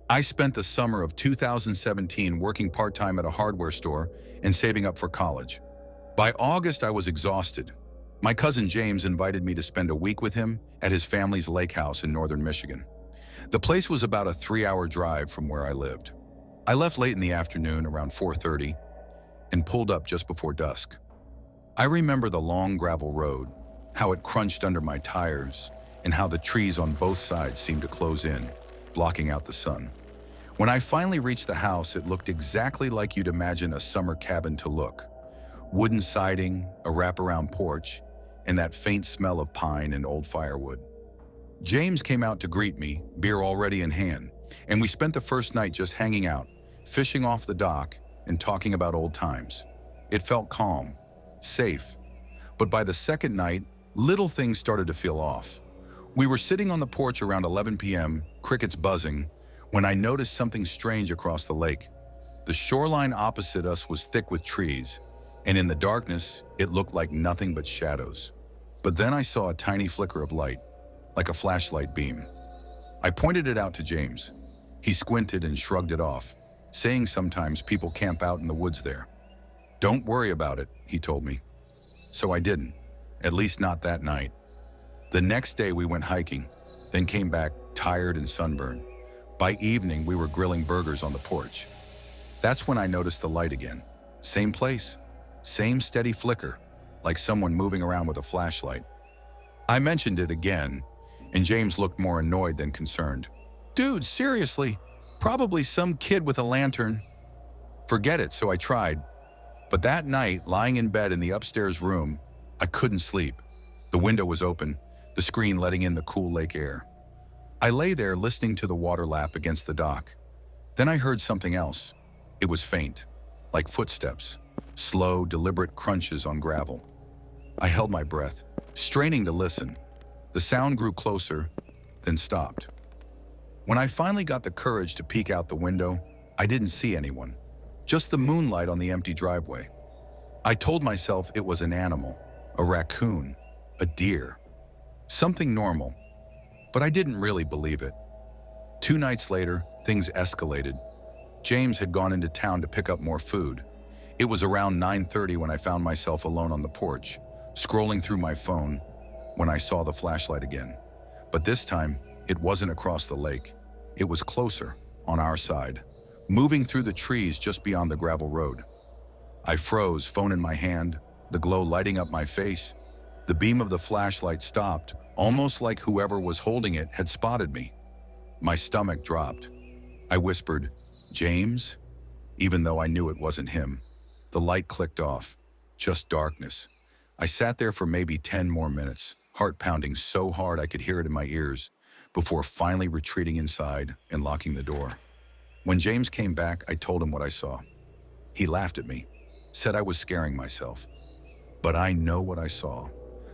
I spent the summer of 2017 working part-time at a hardware store and saving up for college. By August, I was exhausted. My cousin James invited me to spend a week with him at his family's lake house in northern Michigan. The place was about a 3-hour drive from where I lived. I left late in the afternoon, around 4:30, and pulled up just before dusk. I remember the long gravel road, how it crunched under my tires, and how the trees on both sides seemed to close in, blocking out the sun. When I finally reached the house, it looked exactly like you'd imagine a summer cabin to look. Wooden siding, a wraparound porch, and that faint smell of pine and old firewood. James came out to greet me, beer already in hand, and we spent the first night just hanging out, fishing off the dock, and talking about old times. It felt calm, safe, but by the second night, little things started to feel off. We were sitting on the porch around 11 p.m., crickets buzzing, when I noticed something strange across the lake. The shoreline opposite us was thick with trees, and in the darkness, it looked like nothing but shadows. But then I saw a tiny flicker of light, like a flashlight beam. I pointed it out to James. He squinted and shrugged it off, saying sometimes people camp out in the woods there. "Don't worry about it," he told me. So I didn't, at least not that night. The next day we went hiking, then came back tired and sunburned. By evening, we were grilling burgers on the porch. That's when I noticed the light again. Same place, same steady flicker, like someone moving around with a flashlight. I mentioned it again, and James looked more annoyed than concerned. "Dude, seriously, probably some kid with a lantern." Forget it, so I tried. But that night, lying in bed in the upstairs room, I couldn't sleep. The window was open, the screen letting in the cool lake air. I lay there listening to the water lap against the dock. Then I heard something else. It was faint, like footsteps, slow, deliberate crunches on gravel. I held my breath, straining to listen. The sound grew closer, then stopped. When I finally got the courage to peek out the window, I didn't see anyone, just the moonlight on the empty driveway. I told myself it was an animal, a raccoon, a deer, something normal, but I didn't really believe it. 2 nights later, things escalated. James had gone into town to pick up more food. It was around 9:30 when I found myself alone on the porch, scrolling through my phone when I saw the flashlight again. But this time, it wasn't across the lake. It was closer, on our side, moving through the trees just beyond the gravel road. I froze, phone in my hand, the glow lighting up my face. The beam of the flashlight stopped, almost like whoever was holding it had spotted me. My stomach dropped. I whispered, "James?" Even though I knew it wasn't him. The light clicked off, just darkness. I sat there for maybe 10 more minutes, heart pounding so hard I could hear it in my ears, before finally retreating inside and locking the door. When James came back, I told him what I saw. He laughed at me, said I was scaring myself. But I know what I saw.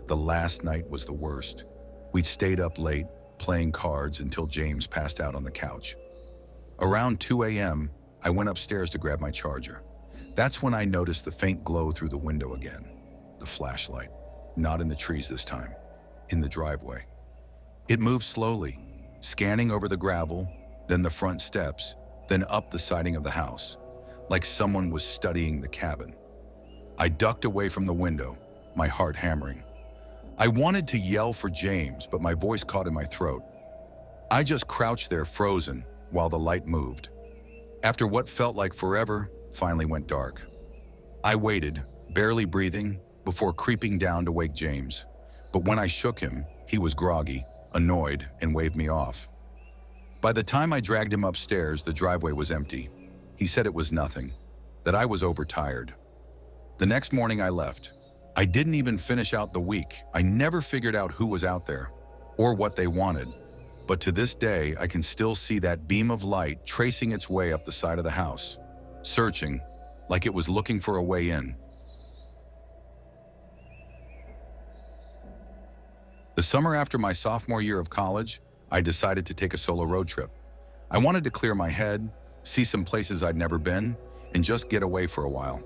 The last night was the worst. We'd stayed up late, playing cards until James passed out on the couch. Around 2 a.m., I went upstairs to grab my charger. That's when I noticed the faint glow through the window again. The flashlight, not in the trees this time, in the driveway. It moved slowly, scanning over the gravel, then the front steps, then up the siding of the house, like someone was studying the cabin. I ducked away from the window, my heart hammering. I wanted to yell for James, but my voice caught in my throat. I just crouched there frozen while the light moved. After what felt like forever, finally went dark. I waited, barely breathing, before creeping down to wake James. But when I shook him, he was groggy, annoyed, and waved me off. By the time I dragged him upstairs, the driveway was empty. He said it was nothing, that I was overtired. The next morning I left. I didn't even finish out the week. I never figured out who was out there, or what they wanted. But to this day, I can still see that beam of light tracing its way up the side of the house, searching, like it was looking for a way in. The summer after my sophomore year of college, I decided to take a solo road trip. I wanted to clear my head, see some places I'd never been, and just get away for a while.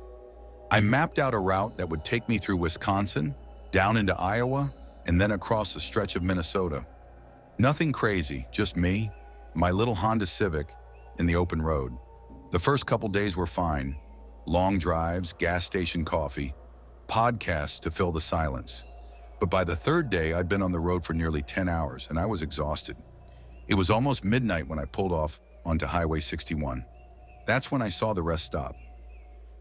I mapped out a route that would take me through Wisconsin, down into Iowa, and then across a stretch of Minnesota. Nothing crazy, just me, my little Honda Civic, in the open road. The first couple days were fine. Long drives, gas station coffee, podcasts to fill the silence. But by the third day, I'd been on the road for nearly 10 hours and I was exhausted. It was almost midnight when I pulled off onto Highway 61. That's when I saw the rest stop.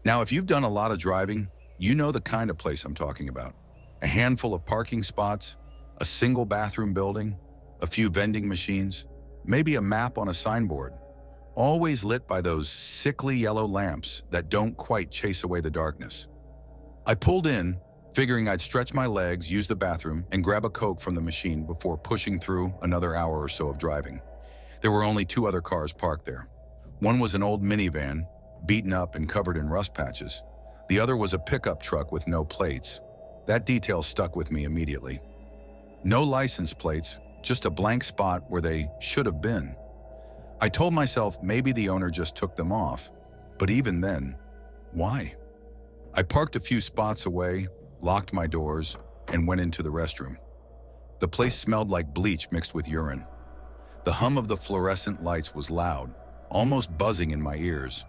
Now, if you've done a lot of driving, you know the kind of place I'm talking about. A handful of parking spots, a single bathroom building, a few vending machines, maybe a map on a signboard, always lit by those sickly yellow lamps that don't quite chase away the darkness. I pulled in, figuring I'd stretch my legs, use the bathroom, and grab a Coke from the machine before pushing through another hour or so of driving. There were only two other cars parked there. One was an old minivan, beaten up and covered in rust patches. The other was a pickup truck with no plates. That detail stuck with me immediately. No license plates, just a blank spot where they should have been. I told myself maybe the owner just took them off, but even then, why? I parked a few spots away, locked my doors, and went into the restroom. The place smelled like bleach mixed with urine. The hum of the fluorescent lights was loud, almost buzzing in my ears.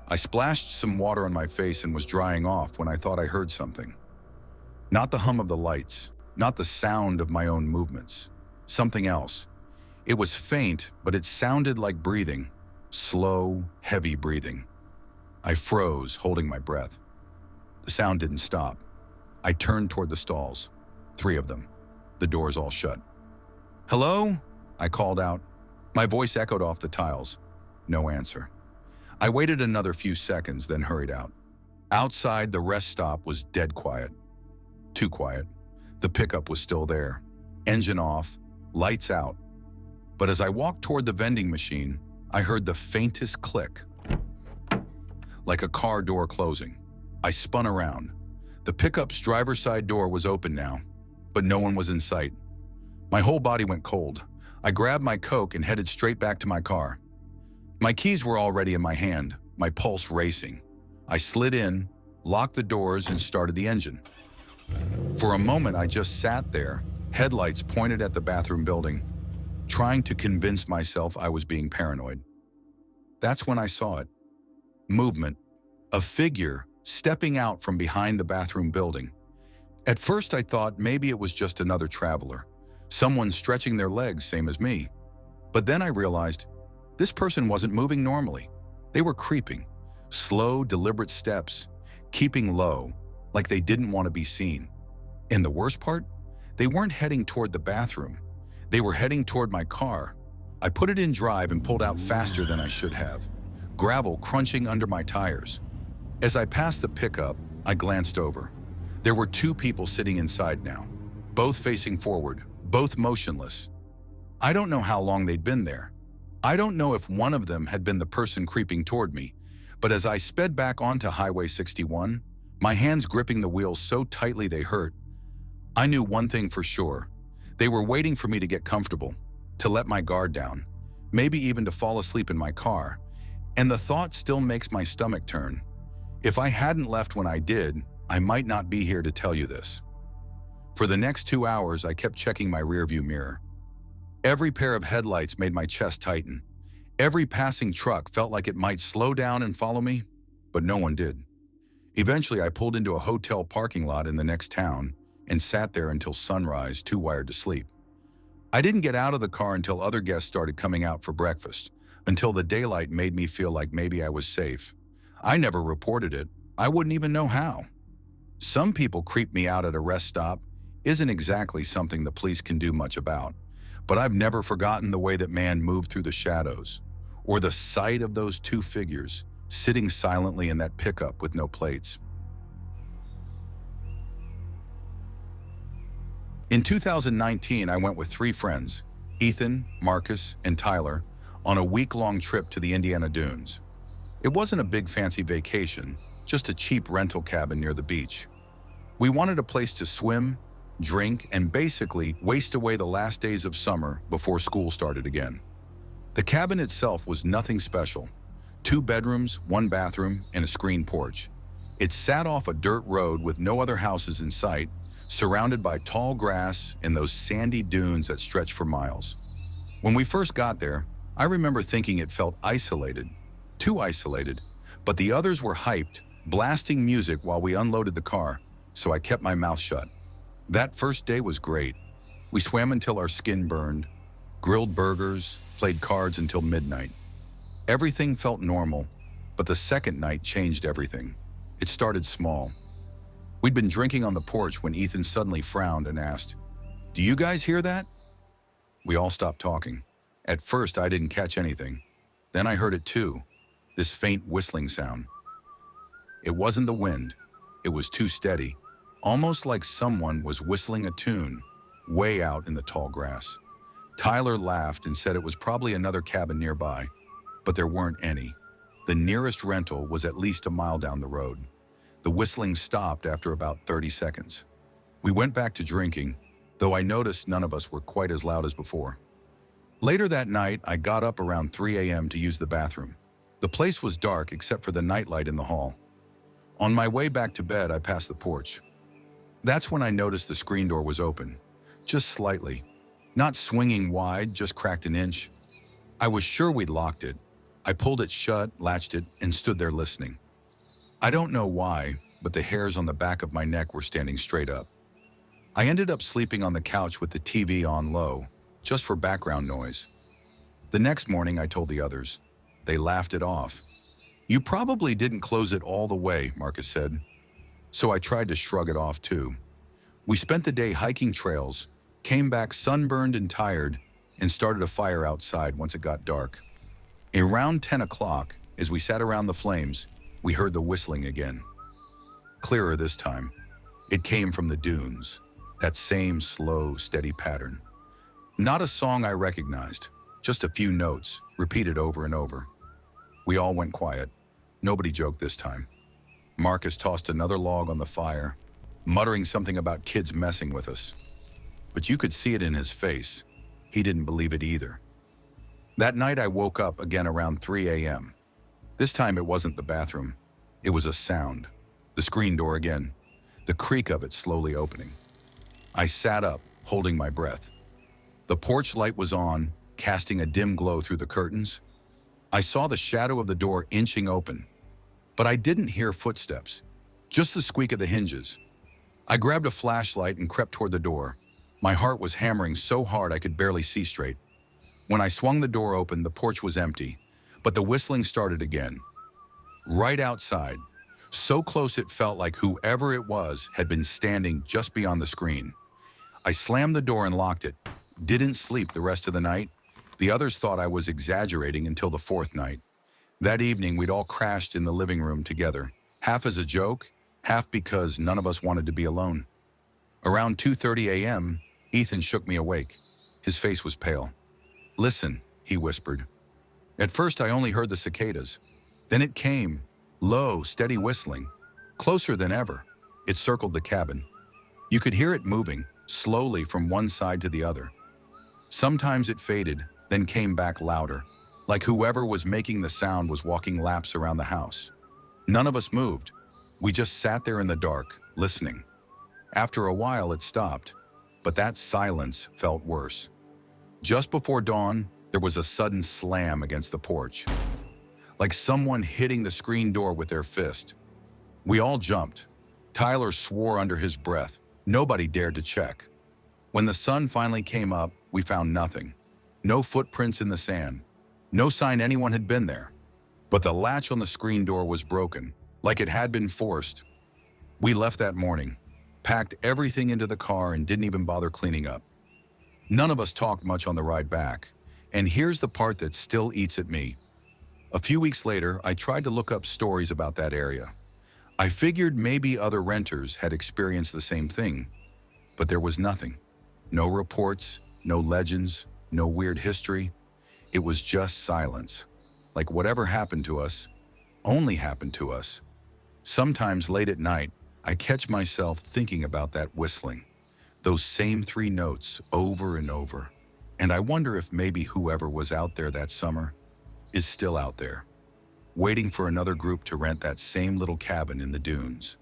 I splashed some water on my face and was drying off when I thought I heard something. Not the hum of the lights, not the sound of my own movements. Something else. It was faint, but it sounded like breathing. Slow, heavy breathing. I froze, holding my breath. The sound didn't stop. I turned toward the stalls. 3 of them. The doors all shut. "Hello?" I called out. My voice echoed off the tiles. No answer. I waited another few seconds, then hurried out. Outside, the rest stop was dead quiet. Too quiet. The pickup was still there. Engine off, lights out. But as I walked toward the vending machine, I heard the faintest click. Like a car door closing. I spun around. The pickup's driver's side door was open now, but no one was in sight. My whole body went cold. I grabbed my Coke and headed straight back to my car. My keys were already in my hand, my pulse racing. I slid in, locked the doors, and started the engine. For a moment, I just sat there, headlights pointed at the bathroom building, trying to convince myself I was being paranoid. That's when I saw it. Movement. A figure stepping out from behind the bathroom building. At first, I thought maybe it was just another traveler, someone stretching their legs, same as me. But then I realized this person wasn't moving normally. They were creeping, slow, deliberate steps, keeping low, like they didn't want to be seen. And the worst part? They weren't heading toward the bathroom. They were heading toward my car. I put it in drive and pulled out faster than I should have, gravel crunching under my tires. As I passed the pickup, I glanced over. There were 2 people sitting inside now, both facing forward, both motionless. I don't know how long they'd been there. I don't know if one of them had been the person creeping toward me, but as I sped back onto Highway 61, my hands gripping the wheels so tightly they hurt, I knew one thing for sure. They were waiting for me to get comfortable, to let my guard down, maybe even to fall asleep in my car. And the thought still makes my stomach turn. If I hadn't left when I did, I might not be here to tell you this. For the next 2 hours, I kept checking my rearview mirror. Every pair of headlights made my chest tighten. Every passing truck felt like it might slow down and follow me, but no one did. Eventually, I pulled into a hotel parking lot in the next town and sat there until sunrise, too wired to sleep. I didn't get out of the car until other guests started coming out for breakfast, until the daylight made me feel like maybe I was safe. I never reported it. I wouldn't even know how. Some people creep me out at a rest stop isn't exactly something the police can do much about, but I've never forgotten the way that man moved through the shadows, or the sight of those 2 figures sitting silently in that pickup with no plates. In 2019, I went with 3 friends, Ethan, Marcus, and Tyler, on a week-long trip to the Indiana Dunes. It wasn't a big fancy vacation, just a cheap rental cabin near the beach. We wanted a place to swim, drink, and basically waste away the last days of summer before school started again. The cabin itself was nothing special. 2 bedrooms, 1 bathroom, and a screened porch. It sat off a dirt road with no other houses in sight, surrounded by tall grass and those sandy dunes that stretch for miles. When we first got there, I remember thinking it felt isolated, too isolated, but the others were hyped, blasting music while we unloaded the car, so I kept my mouth shut. That first day was great. We swam until our skin burned, grilled burgers, played cards until midnight. Everything felt normal, but the second night changed everything. It started small. We'd been drinking on the porch when Ethan suddenly frowned and asked, "Do you guys hear that?" We all stopped talking. At first, I didn't catch anything. Then I heard it too, this faint whistling sound. It wasn't the wind. It was too steady, almost like someone was whistling a tune way out in the tall grass. Tyler laughed and said it was probably another cabin nearby, but there weren't any. The nearest rental was at least a mile down the road. The whistling stopped after about 30 seconds. We went back to drinking, though I noticed none of us were quite as loud as before. Later that night, I got up around 3 a.m. to use the bathroom. The place was dark except for the nightlight in the hall. On my way back to bed, I passed the porch. That's when I noticed the screen door was open, just slightly. Not swinging wide, just cracked an inch. I was sure we'd locked it. I pulled it shut, latched it, and stood there listening. I don't know why, but the hairs on the back of my neck were standing straight up. I ended up sleeping on the couch with the TV on low, just for background noise. The next morning, I told the others. They laughed it off. "You probably didn't close it all the way," Marcus said. So I tried to shrug it off too. We spent the day hiking trails, came back sunburned and tired, and started a fire outside once it got dark. Around 10 o'clock, as we sat around the flames, we heard the whistling again. Clearer this time. It came from the dunes, that same slow, steady pattern. Not a song I recognized, just a few notes, repeated over and over. We all went quiet. Nobody joked this time. Marcus tossed another log on the fire, muttering something about kids messing with us. But you could see it in his face. He didn't believe it either. That night I woke up again around 3 a.m. This time it wasn't the bathroom. It was a sound. The screen door again. The creak of it slowly opening. I sat up, holding my breath. The porch light was on, casting a dim glow through the curtains. I saw the shadow of the door inching open, but I didn't hear footsteps, just the squeak of the hinges. I grabbed a flashlight and crept toward the door. My heart was hammering so hard I could barely see straight. When I swung the door open, the porch was empty, but the whistling started again. Right outside, so close it felt like whoever it was had been standing just beyond the screen. I slammed the door and locked it. Didn't sleep the rest of the night. The others thought I was exaggerating until the fourth night. That evening, we'd all crashed in the living room together, half as a joke, half because none of us wanted to be alone. Around 2:30 a.m., Ethan shook me awake. His face was pale. "Listen," he whispered. At first, I only heard the cicadas. Then it came, low, steady whistling, closer than ever. It circled the cabin. You could hear it moving, slowly from one side to the other. Sometimes it faded, then came back louder, like whoever was making the sound was walking laps around the house. None of us moved. We just sat there in the dark, listening. After a while, it stopped, but that silence felt worse. Just before dawn, there was a sudden slam against the porch, like someone hitting the screen door with their fist. We all jumped. Tyler swore under his breath. Nobody dared to check. When the sun finally came up, we found nothing. No footprints in the sand. No sign anyone had been there. But the latch on the screen door was broken, like it had been forced. We left that morning, packed everything into the car and didn't even bother cleaning up. None of us talked much on the ride back. And here's the part that still eats at me. A few weeks later, I tried to look up stories about that area. I figured maybe other renters had experienced the same thing, but there was nothing. No reports, no legends, no weird history. It was just silence. Like whatever happened to us, only happened to us. Sometimes late at night, I catch myself thinking about that whistling, those same 3 notes over and over. And I wonder if maybe whoever was out there that summer is still out there, waiting for another group to rent that same little cabin in the dunes.